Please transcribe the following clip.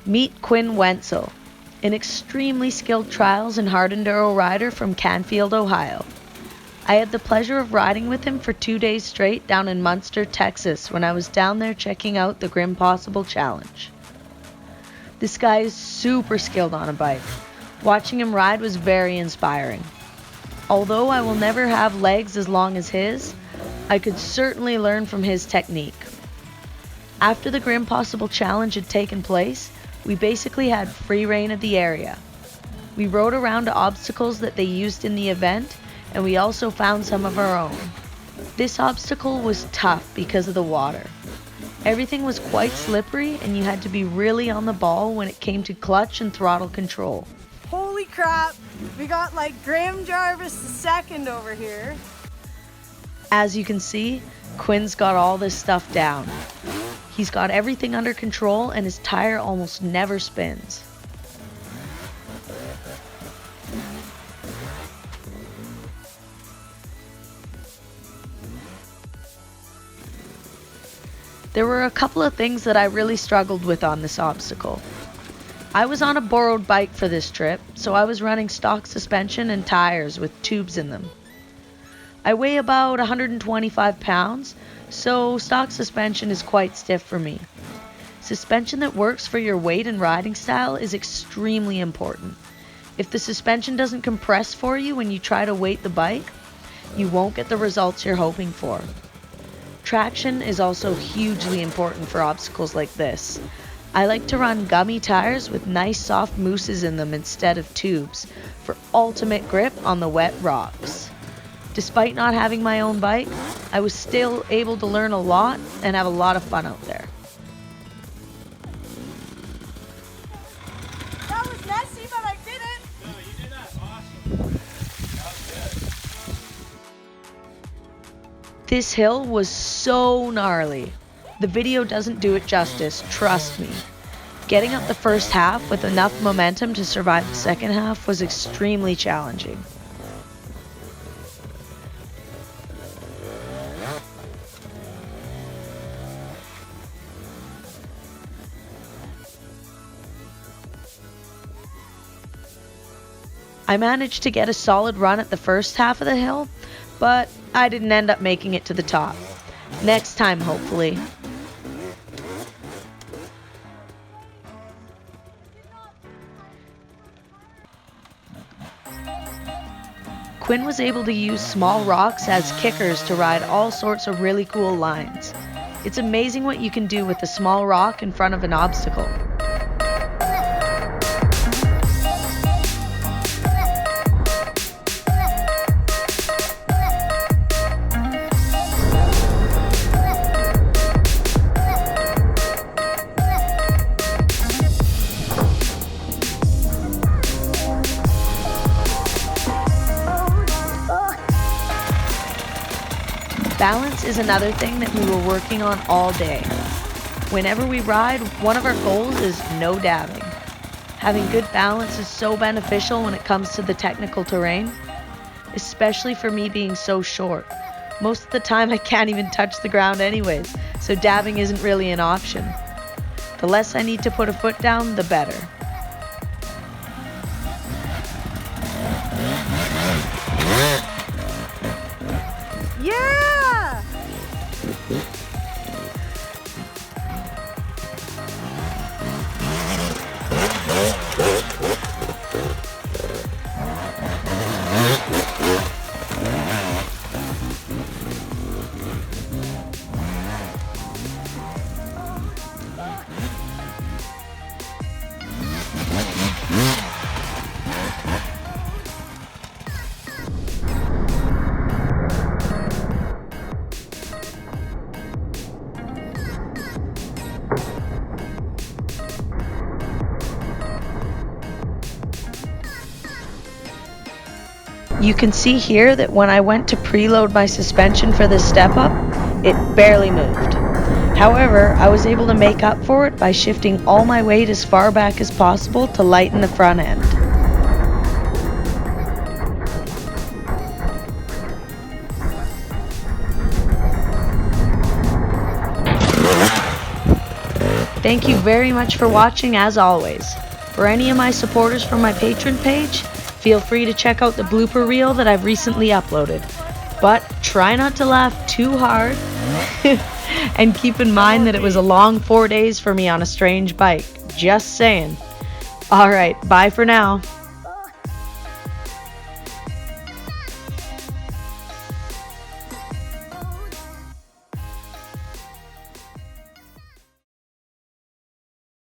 Meet Quinn Wenzel, an extremely skilled trials and hard enduro rider from Canfield, Ohio. I had the pleasure of riding with him for 2 days straight down in Munster, Texas, when I was down there checking out the Grim Possible Challenge. This guy is super skilled on a bike. Watching him ride was very inspiring. Although I will never have legs as long as his, I could certainly learn from his technique. After the Grim Possible Challenge had taken place, we basically had free reign of the area. We rode around to obstacles that they used in the event, and we also found some of our own. This obstacle was tough because of the water. Everything was quite slippery, and you had to be really on the ball when it came to clutch and throttle control. Holy crap, we got like Graham Jarvis II over here. As you can see, Quinn's got all this stuff down. He's got everything under control and his tire almost never spins. There were a couple of things that I really struggled with on this obstacle. I was on a borrowed bike for this trip, so I was running stock suspension and tires with tubes in them. I weigh about 125 pounds, so stock suspension is quite stiff for me. Suspension that works for your weight and riding style is extremely important. If the suspension doesn't compress for you when you try to weight the bike, you won't get the results you're hoping for. Traction is also hugely important for obstacles like this. I like to run gummy tires with nice soft mousses in them instead of tubes for ultimate grip on the wet rocks. Despite not having my own bike, I was still able to learn a lot and have a lot of fun out there. That was messy, but I did it. No, you did that. Awesome. That was good. This hill was so gnarly. The video doesn't do it justice, trust me. Getting up the first half with enough momentum to survive the second half was extremely challenging. I managed to get a solid run at the first half of the hill, but I didn't end up making it to the top. Next time, hopefully. Quinn was able to use small rocks as kickers to ride all sorts of really cool lines. It's amazing what you can do with a small rock in front of an obstacle. Balance is another thing that we were working on all day. Whenever we ride, one of our goals is no dabbing. Having good balance is so beneficial when it comes to the technical terrain, especially for me being so short. Most of the time I can't even touch the ground anyways, so dabbing isn't really an option. The less I need to put a foot down, the better. Yeah! You can see here that when I went to preload my suspension for this step up, it barely moved. However, I was able to make up for it by shifting all my weight as far back as possible to lighten the front end. Thank you very much for watching as always. For any of my supporters from my Patreon page, feel free to check out the blooper reel that I've recently uploaded. But try not to laugh too hard and keep in mind that it was a long 4 days for me on a strange bike. Just saying. Alright, bye for now.